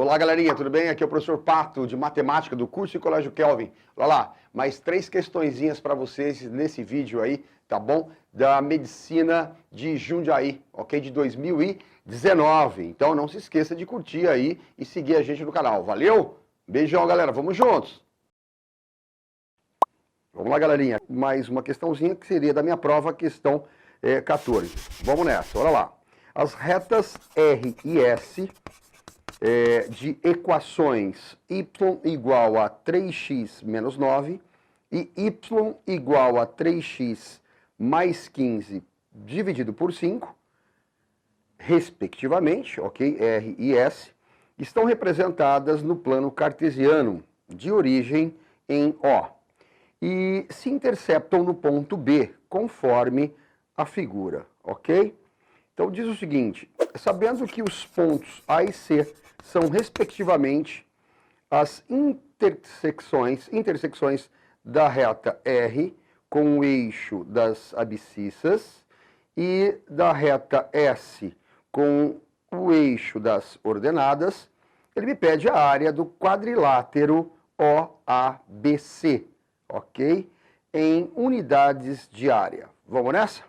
Olá, galerinha, tudo bem? Aqui é o professor Pato, de Matemática, do curso de Colégio Kelvin. Olha lá, mais 3 questõezinhas para vocês nesse vídeo aí, tá bom? Da Medicina de Jundiaí, ok? De 2019. Então não se esqueça de curtir aí e seguir a gente no canal. Valeu? Beijão, galera. Vamos juntos! Vamos lá, galerinha. Mais uma questãozinha que seria da minha prova, questão 14. Vamos nessa, olha lá. As retas R e S de equações y igual a 3x menos 9 e y igual a 3x mais 15 dividido por 5, respectivamente, ok? R e S, estão representadas no plano cartesiano, de origem em O, e se interceptam no ponto B, conforme a figura, ok? Então diz o seguinte, sabendo que os pontos A e C são, respectivamente, as intersecções da reta R com o eixo das abscissas e da reta S com o eixo das ordenadas, ele me pede a área do quadrilátero OABC, ok? Em unidades de área. Vamos nessa?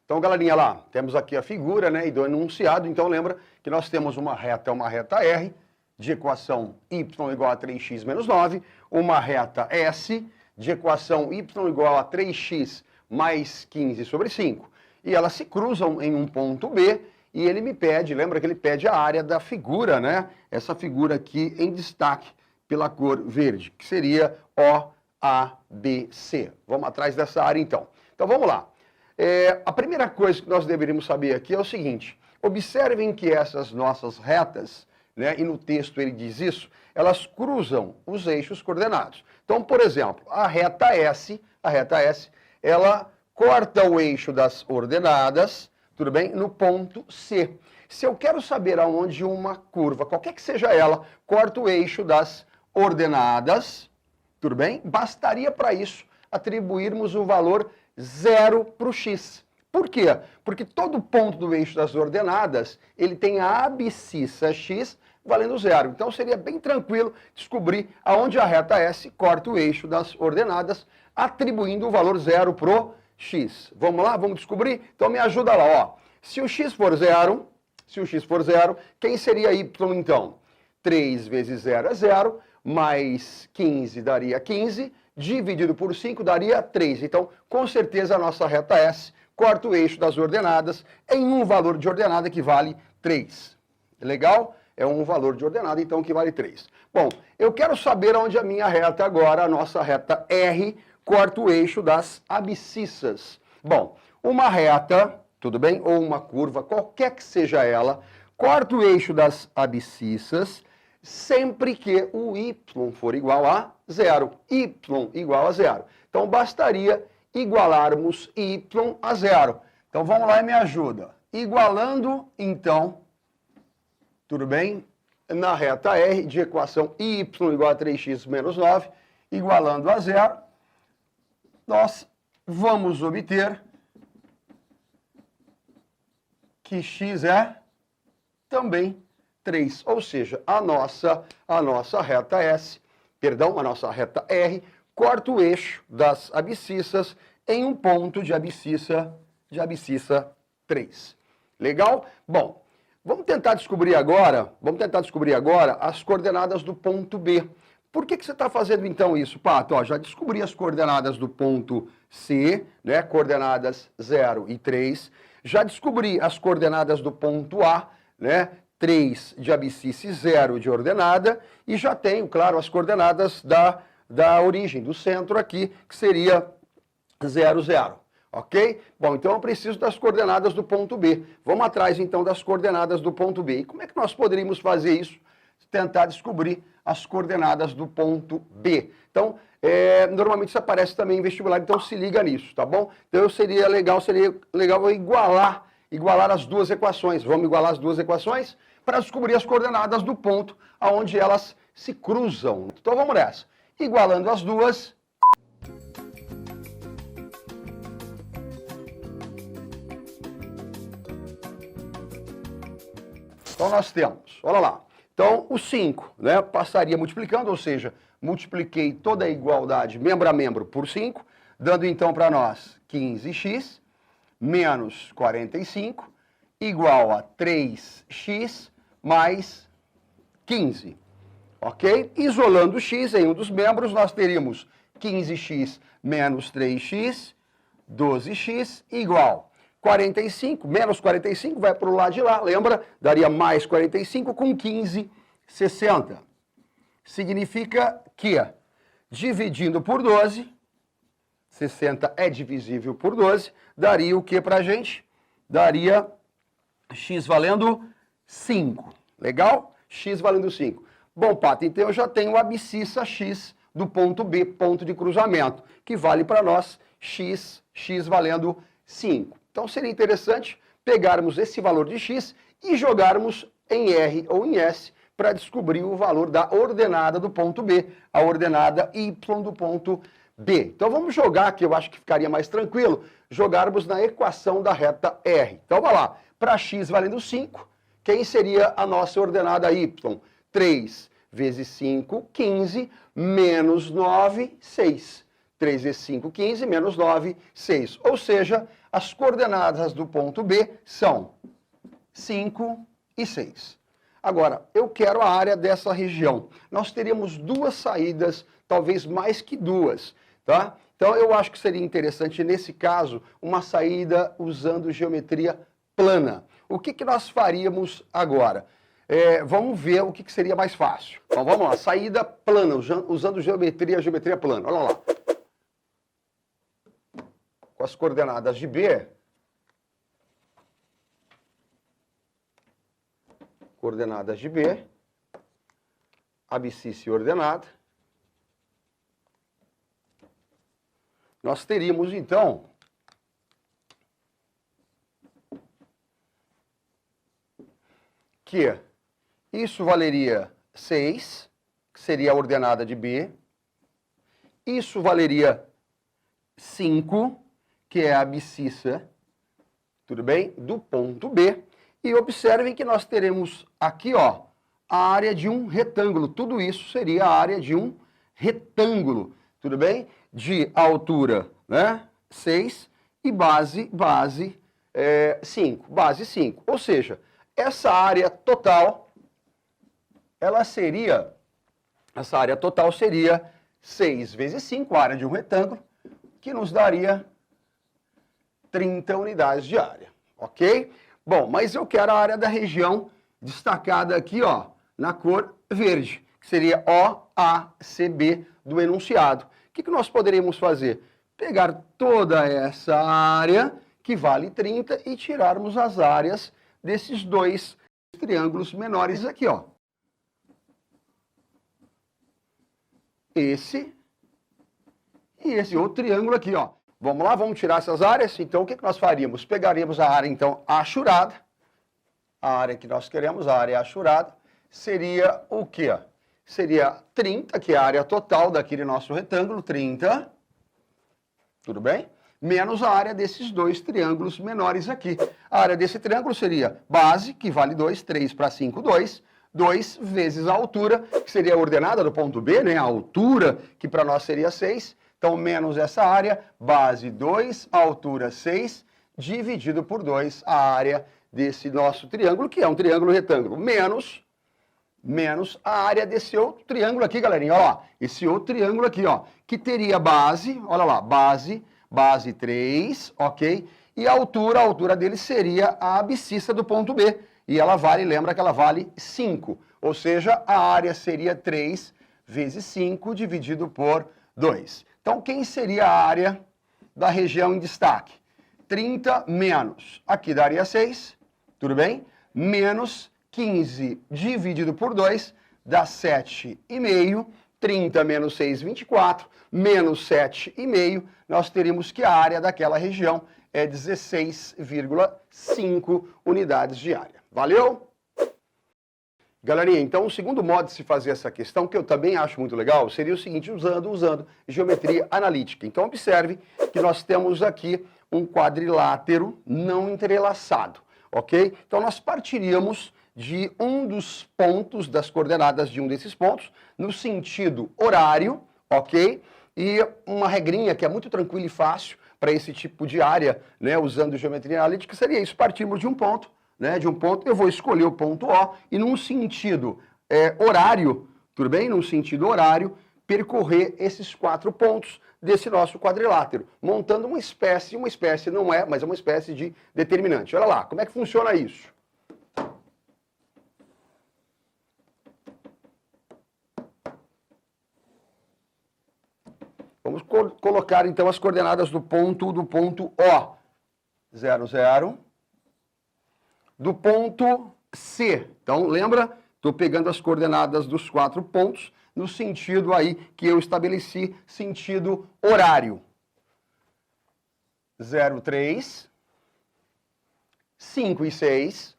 Então, galerinha, lá, temos aqui a figura, né, e do enunciado. Então, lembra que nós temos uma reta R, de equação y igual a 3x menos 9, uma reta S, de equação y igual a 3x mais 15 sobre 5. E elas se cruzam em um ponto B, e ele me pede, lembra que ele pede a área da figura, né, essa figura aqui em destaque pela cor verde, que seria OABC. Vamos atrás dessa área, então. Então, vamos lá. A primeira coisa que nós deveríamos saber aqui é o seguinte, observem que essas nossas retas, né, e no texto ele diz isso, elas cruzam os eixos coordenados. Então, por exemplo, a reta S, ela corta o eixo das ordenadas, tudo bem, no ponto C. Se eu quero saber aonde uma curva, qualquer que seja ela, corta o eixo das ordenadas, tudo bem, bastaria para isso atribuirmos o valor 0 para o x. Por quê? Porque todo ponto do eixo das ordenadas, ele tem a abscissa x valendo 0. Então seria bem tranquilo descobrir aonde a reta S corta o eixo das ordenadas, atribuindo o valor 0 para o x. Vamos lá? Vamos descobrir? Então me ajuda lá, ó. Se o x for 0, quem seria y então? 3 vezes 0 é 0, mais 15 daria 15, dividido por 5 daria 3. Então, com certeza, a nossa reta S corta o eixo das ordenadas em um valor de ordenada que vale 3. Legal? É um valor de ordenada, então, que vale 3. Bom, eu quero saber onde a minha reta agora, a nossa reta R, corta o eixo das abscissas. Bom, uma reta, tudo bem? Ou uma curva, qualquer que seja ela, corta o eixo das abscissas sempre que o y for igual a 0. Y igual a 0. Então, bastaria igualarmos y a 0. Então, vamos lá e me ajuda. Igualando, então, tudo bem? Na reta R de equação y igual a 3x menos 9, igualando a 0, nós vamos obter que x é também 3, ou seja, a nossa reta S, perdão, a nossa reta R, corta o eixo das abscissas em um ponto de abscissa 3. Legal? Bom, vamos tentar descobrir agora as coordenadas do ponto B. Por que você está fazendo então isso, Pato? Ó, já descobri as coordenadas do ponto C, né, coordenadas 0 e 3. Já descobri as coordenadas do ponto A, né, 3 de abscissa e 0 de ordenada, e já tenho, claro, as coordenadas da origem, do centro aqui, que seria 0, 0, ok? Bom, então eu preciso das coordenadas do ponto B. Vamos atrás, então, das coordenadas do ponto B. E como é que nós poderíamos fazer isso? Tentar descobrir as coordenadas do ponto B. Então, normalmente isso aparece também em vestibular, então se liga nisso, tá bom? Então seria legal eu igualar as duas equações. Vamos igualar as duas equações para descobrir as coordenadas do ponto aonde elas se cruzam. Então vamos nessa. Igualando as duas, Então nós temos, olha lá, então o 5, né, passaria multiplicando, ou seja, multipliquei toda a igualdade membro a membro por 5, dando então para nós 15x menos 45 igual a 3x mais 15, ok? Isolando o x em um dos membros, nós teríamos 15x menos 3x, 12x igual 45, menos 45 vai para o lado de lá, lembra? Daria mais 45 com 15, 60. Significa que, dividindo por 12, 60 é divisível por 12, daria o que para a gente? Daria x valendo 5. Legal? X valendo 5. Bom, Pato, então eu já tenho a abscissa x do ponto B, ponto de cruzamento, que vale para nós x valendo 5. Então seria interessante pegarmos esse valor de x e jogarmos em R ou em S para descobrir o valor da ordenada do ponto B, a ordenada y do ponto B. Então vamos jogar, que eu acho que ficaria mais tranquilo, jogarmos na equação da reta R. Então vai lá, para x valendo 5, quem seria a nossa ordenada y? 3 vezes 5, 15, menos 9, 6. 3 vezes 5, 15, menos 9, 6. Ou seja, as coordenadas do ponto B são 5 e 6. Agora, eu quero a área dessa região. Nós teríamos duas saídas, talvez mais que duas, tá? Então, eu acho que seria interessante, nesse caso, uma saída usando geometria plana. O que nós faríamos agora? Vamos ver o que seria mais fácil. Então, vamos lá, saída plana, usando geometria plana. Olha lá. Com as coordenadas de B, abscissa ordenada, nós teríamos, então, que isso valeria 6, que seria a ordenada de B, isso valeria 5, que é a abscissa, tudo bem, do ponto B, e observem que nós teremos aqui, ó, a área de um retângulo, tudo isso seria a área de um retângulo, tudo bem? De altura, né, 6, e base 5, base 5, ou seja, essa área total, essa área total seria 6 vezes 5, a área de um retângulo, que nos daria 30 unidades de área, ok? Bom, mas eu quero a área da região destacada aqui, ó, na cor verde, que seria OACB do enunciado. O que nós poderíamos fazer? Pegar toda essa área, que vale 30, e tirarmos as áreas desses dois triângulos menores aqui, ó. Esse e esse outro triângulo aqui, ó. Vamos lá, vamos tirar essas áreas. Então, o que nós faríamos? Pegaríamos a área, então, achurada. A área que nós queremos, a área achurada, seria o quê? Seria 30, que é a área total daquele nosso retângulo, 30, tudo bem? Menos a área desses dois triângulos menores aqui. A área desse triângulo seria base, que vale 2, 3 para 5, 2. 2 vezes a altura, que seria a ordenada do ponto B, né? A altura, que para nós seria 6. Então, menos essa área, base 2, altura 6, dividido por 2, a área desse nosso triângulo, que é um triângulo retângulo, menos a área desse outro triângulo aqui, galerinha, olha lá, esse outro triângulo aqui, ó, que teria base, olha lá, base 3, ok? E a altura dele seria a abscissa do ponto B, e ela vale, lembra que ela vale 5, ou seja, a área seria 3 vezes 5 dividido por 2. Então, quem seria a área da região em destaque? 30 menos, aqui daria 6, tudo bem? Menos 15 dividido por 2 dá 7,5. 30 menos 6, 24. Menos 7,5, nós teríamos que a área daquela região é 16,5 unidades de área. Valeu? Galerinha, então o segundo modo de se fazer essa questão, que eu também acho muito legal, seria o seguinte, usando geometria analítica. Então observe que nós temos aqui um quadrilátero não entrelaçado, ok? Então nós partiríamos de um dos pontos, das coordenadas de um desses pontos, no sentido horário, ok? E uma regrinha que é muito tranquila e fácil para esse tipo de área, né, usando geometria analítica, seria isso, partirmos de um ponto, né, eu vou escolher o ponto O e num sentido horário, tudo bem? Num sentido horário, percorrer esses 4 pontos desse nosso quadrilátero, montando uma espécie não é, mas é uma espécie de determinante. Olha lá, como é que funciona isso? Vamos colocar então as coordenadas do ponto O, 0, 0, do ponto C. Então, lembra? Estou pegando as coordenadas dos 4 pontos no sentido aí que eu estabeleci, sentido horário. 0, 3, 5 e 6,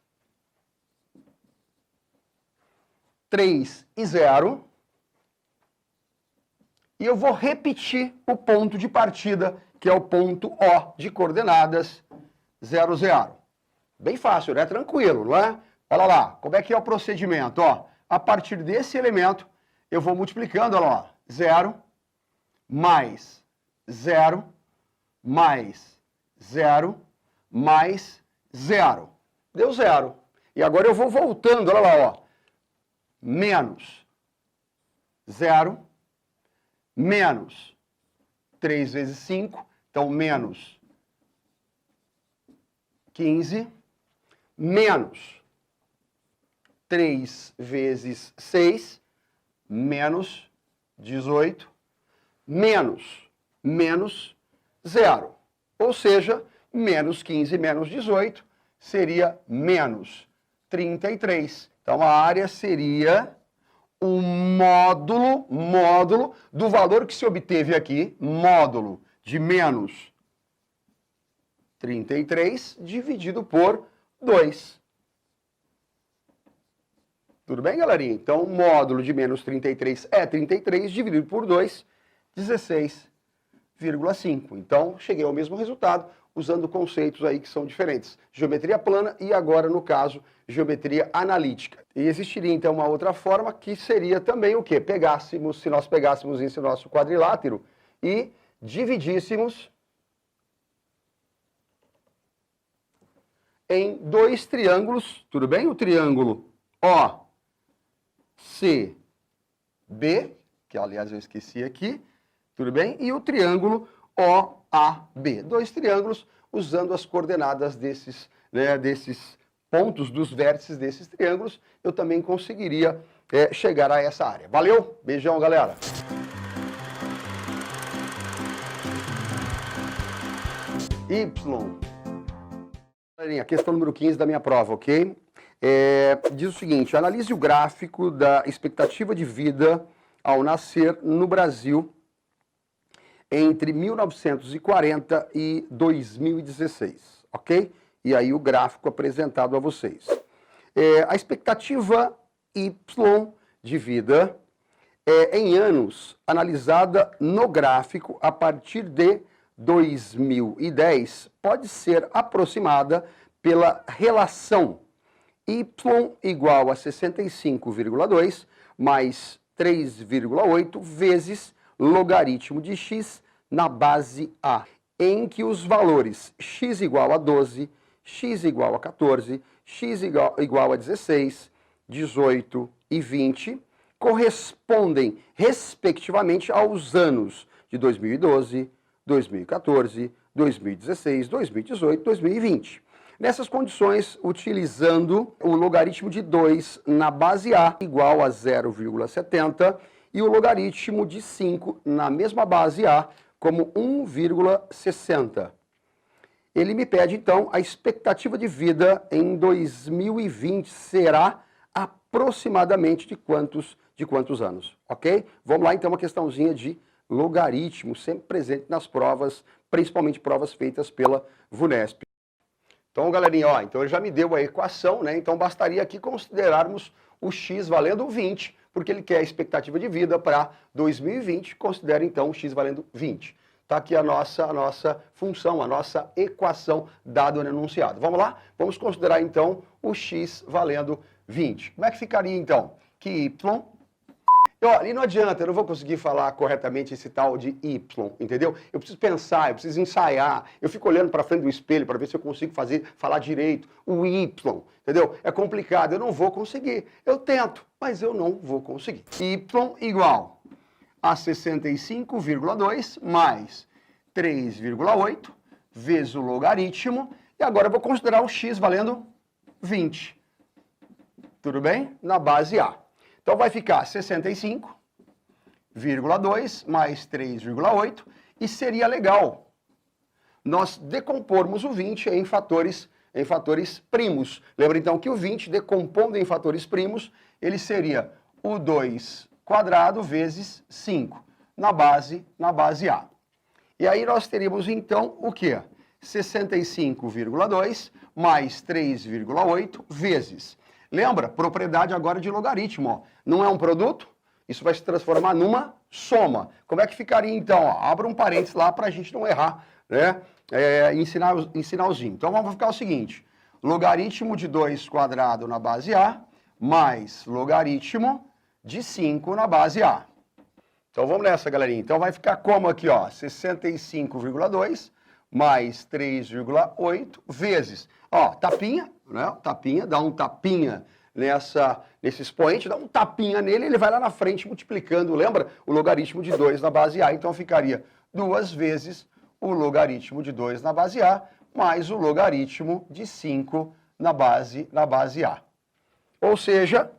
3 e 0, e eu vou repetir o ponto de partida, que é o ponto O de coordenadas 0, 0. Bem fácil, né? Tranquilo, não é? Olha lá, como é que é o procedimento? Ó, a partir desse elemento, eu vou multiplicando, olha lá, 0, mais 0, mais 0, mais 0. Deu 0. E agora eu vou voltando, olha lá, ó. Menos 0, menos 3 vezes 5, então menos 15, menos 3 vezes 6, menos 18, menos 0. Ou seja, menos 15 menos 18 seria menos 33. Então, a área seria o módulo do valor que se obteve aqui, módulo de menos 33 dividido por 2. Tudo bem, galerinha? Então, módulo de menos 33 é 33, dividido por 2, 16,5. Então, cheguei ao mesmo resultado, usando conceitos aí que são diferentes. Geometria plana e agora, no caso, geometria analítica. E existiria, então, uma outra forma que seria também o quê? Se nós pegássemos esse nosso quadrilátero e dividíssemos em 2 triângulos, tudo bem? O triângulo OCB, que aliás eu esqueci aqui, tudo bem? E o triângulo OAB. 2 triângulos usando as coordenadas desses pontos, dos vértices desses triângulos, eu também conseguiria chegar a essa área. Valeu? Beijão, galera! Galerinha, questão número 15 da minha prova, ok? Diz o seguinte: analise o gráfico da expectativa de vida ao nascer no Brasil entre 1940 e 2016, ok? E aí o gráfico apresentado a vocês. A expectativa Y de vida em anos, analisada no gráfico a partir de 2010, pode ser aproximada pela relação y igual a 65,2 mais 3,8 vezes logaritmo de x na base A, em que os valores x igual a 12, x igual a 14, x igual a 16, 18 e 20 correspondem, respectivamente, aos anos de 2012, 2014, 2016, 2018, 2020. Nessas condições, utilizando o logaritmo de 2 na base A igual a 0,70 e o logaritmo de 5 na mesma base A como 1,60. Ele me pede, então, a expectativa de vida em 2020 será aproximadamente de quantos anos, ok? Vamos lá, então, uma questãozinha de logaritmo, sempre presente nas provas, principalmente provas feitas pela VUNESP. Então, galerinha, ó, então ele já me deu a equação, né? Então bastaria aqui considerarmos o x valendo 20, porque ele quer a expectativa de vida para 2020, considera então o x valendo 20. Está aqui a nossa função, a nossa equação dada no enunciado. Vamos lá? Vamos considerar então o x valendo 20. Como é que ficaria então? Que y... E não adianta, eu não vou conseguir falar corretamente esse tal de y, entendeu? Eu preciso pensar, eu preciso ensaiar, eu fico olhando para frente do espelho para ver se eu consigo falar direito o y, entendeu? É complicado, eu não vou conseguir. Eu tento, mas eu não vou conseguir. Y igual a 65,2 mais 3,8 vezes o logaritmo, e agora eu vou considerar o x valendo 20. Tudo bem? Na base A. Então vai ficar 65,2 mais 3,8 e seria legal nós decompormos o 20 em fatores primos. Lembra então que o 20 decompondo em fatores primos, ele seria o 2 quadrado vezes 5 na base A. E aí nós teríamos então o quê? 65,2 mais 3,8 vezes. Lembra? Propriedade agora de logaritmo. Ó. Não é um produto? Isso vai se transformar numa soma. Como é que ficaria então? Ó, abra um parênteses lá para a gente não errar, né? Em sinalzinho. Então vamos ficar o seguinte. Logaritmo de 2 quadrado na base A mais logaritmo de 5 na base A. Então vamos nessa, galerinha. Então vai ficar como aqui, ó? 65,2 mais 3,8 vezes. Ó, tapinha, né? Tapinha, dá um tapinha nesse expoente, dá um tapinha nele, ele vai lá na frente multiplicando, lembra? O logaritmo de 2 na base A. Então ficaria 2 vezes o logaritmo de 2 na base A, mais o logaritmo de 5 na base A. Ou seja,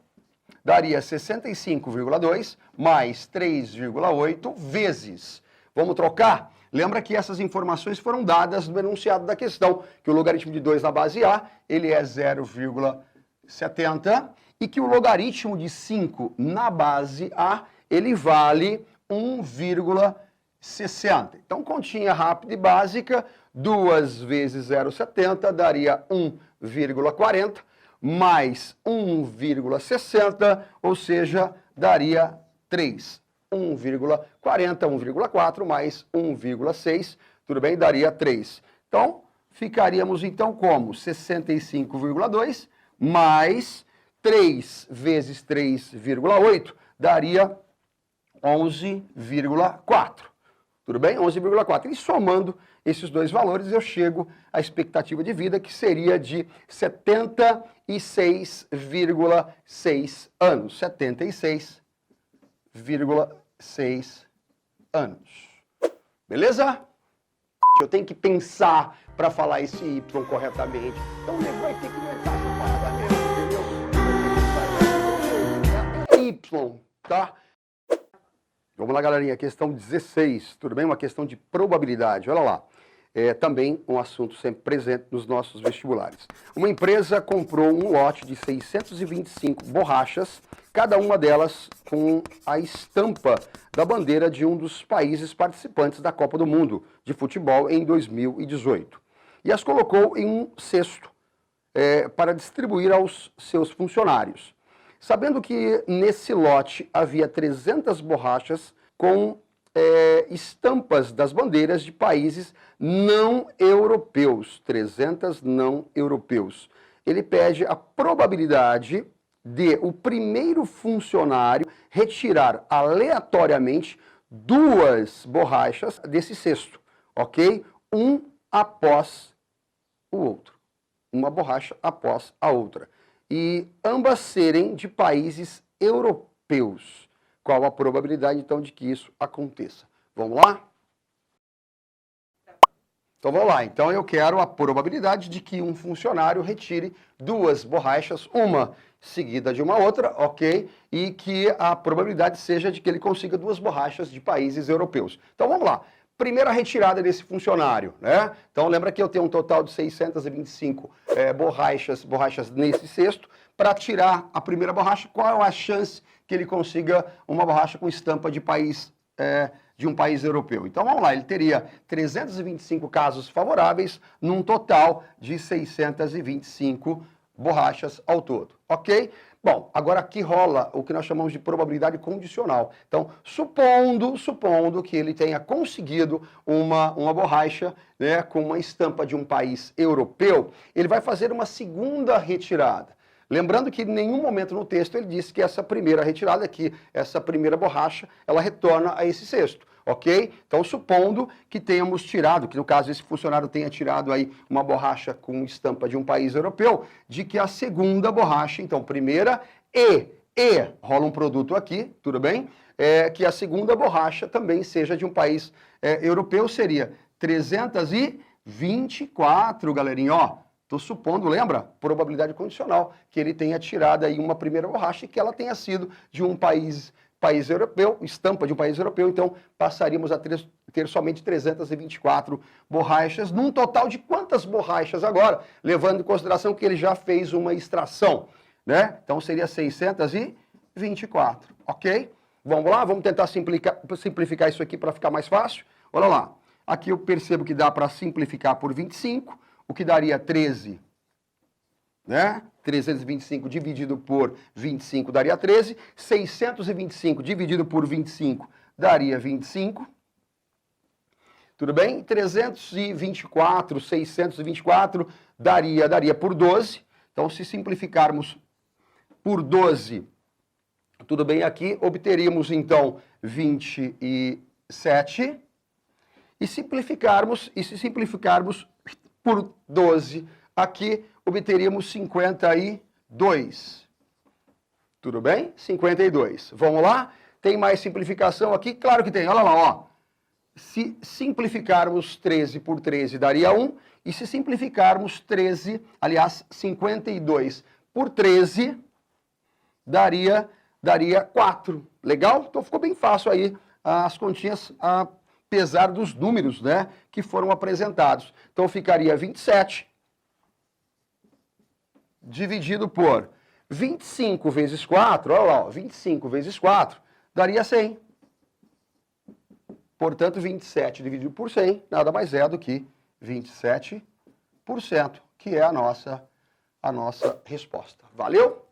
daria 65,2 mais 3,8 vezes. Vamos trocar? Lembra que essas informações foram dadas no enunciado da questão, que o logaritmo de 2 na base A, ele é 0,70, e que o logaritmo de 5 na base A, ele vale 1,60. Então, continha rápida e básica, 2 vezes 0,70 daria 1,40, mais 1,60, ou seja, daria 3. 1,40, 1,4 mais 1,6, tudo bem? Daria 3. Então, ficaríamos então como 65,2 mais 3 vezes 3,8 daria 11,4. Tudo bem? 11,4. E somando esses dois valores, eu chego à expectativa de vida, que seria de 76,6 anos. 76,6 anos. Beleza? Eu tenho que pensar para falar esse Y corretamente. Então, o nego vai ter que inventar essa parada mesmo, entendeu? Y, tá? Vamos lá, galerinha. Questão 16. Tudo bem? Uma questão de probabilidade. Olha lá. É também um assunto sempre presente nos nossos vestibulares. Uma empresa comprou um lote de 625 borrachas, cada uma delas com a estampa da bandeira de um dos países participantes da Copa do Mundo de futebol em 2018. E as colocou em um cesto para distribuir aos seus funcionários. Sabendo que nesse lote havia 300 borrachas com estampas das bandeiras de países não europeus, 300 não europeus. Ele pede a probabilidade de o primeiro funcionário retirar aleatoriamente 2 borrachas desse cesto, ok? Um após o outro. Uma borracha após a outra. E ambas serem de países europeus. Qual a probabilidade, então, de que isso aconteça? Vamos lá? Então, vamos lá. Então, eu quero a probabilidade de que um funcionário retire 2 borrachas, uma seguida de uma outra, ok? E que a probabilidade seja de que ele consiga 2 borrachas de países europeus. Então, vamos lá. Primeira retirada desse funcionário, né? Então, lembra que eu tenho um total de 625 borrachas nesse cesto. Para tirar a primeira borracha, qual é a chance que ele consiga uma borracha com estampa de de um país europeu? Então, vamos lá, ele teria 325 casos favoráveis, num total de 625 borrachas ao todo, ok? Bom, agora aqui rola o que nós chamamos de probabilidade condicional. Então, supondo que ele tenha conseguido uma borracha, né, com uma estampa de um país europeu, ele vai fazer uma segunda retirada. Lembrando que em nenhum momento no texto ele disse que essa primeira retirada aqui, essa primeira borracha, ela retorna a esse cesto, ok? Então, supondo que tenhamos tirado, que no caso esse funcionário tenha tirado aí uma borracha com estampa de um país europeu, de que a segunda borracha, então, primeira rola um produto aqui, tudo bem? Que a segunda borracha também seja de um país europeu, seria 324, galerinha, ó. Estou supondo, lembra? Probabilidade condicional, que ele tenha tirado aí uma primeira borracha e que ela tenha sido de um país europeu, estampa de um país europeu, então passaríamos a ter somente 324 borrachas, num total de quantas borrachas agora? Levando em consideração que ele já fez uma extração, né? Então seria 624, ok? Vamos lá, vamos tentar simplificar isso aqui para ficar mais fácil. Olha lá, aqui eu percebo que dá para simplificar por 25, o que daria 13, né? 325 dividido por 25 daria 13. 625 dividido por 25 daria 25. Tudo bem? 324, 624 daria por 12. Então, se simplificarmos por 12, tudo bem aqui, obteríamos, então, 27. E se simplificarmos por 12, aqui obteríamos 52. Tudo bem? 52. Vamos lá? Tem mais simplificação aqui? Claro que tem. Olha lá, ó. Se simplificarmos 13 por 13 daria 1. E se simplificarmos 52 por 13 daria 4. Legal? Então ficou bem fácil aí as continhas, apesar dos números, né, que foram apresentados. Então ficaria 27 dividido por 25 vezes 4, olha lá, ó, 25 vezes 4 daria 100. Portanto, 27 dividido por 100 nada mais é do que 27%, que é a nossa resposta. Valeu?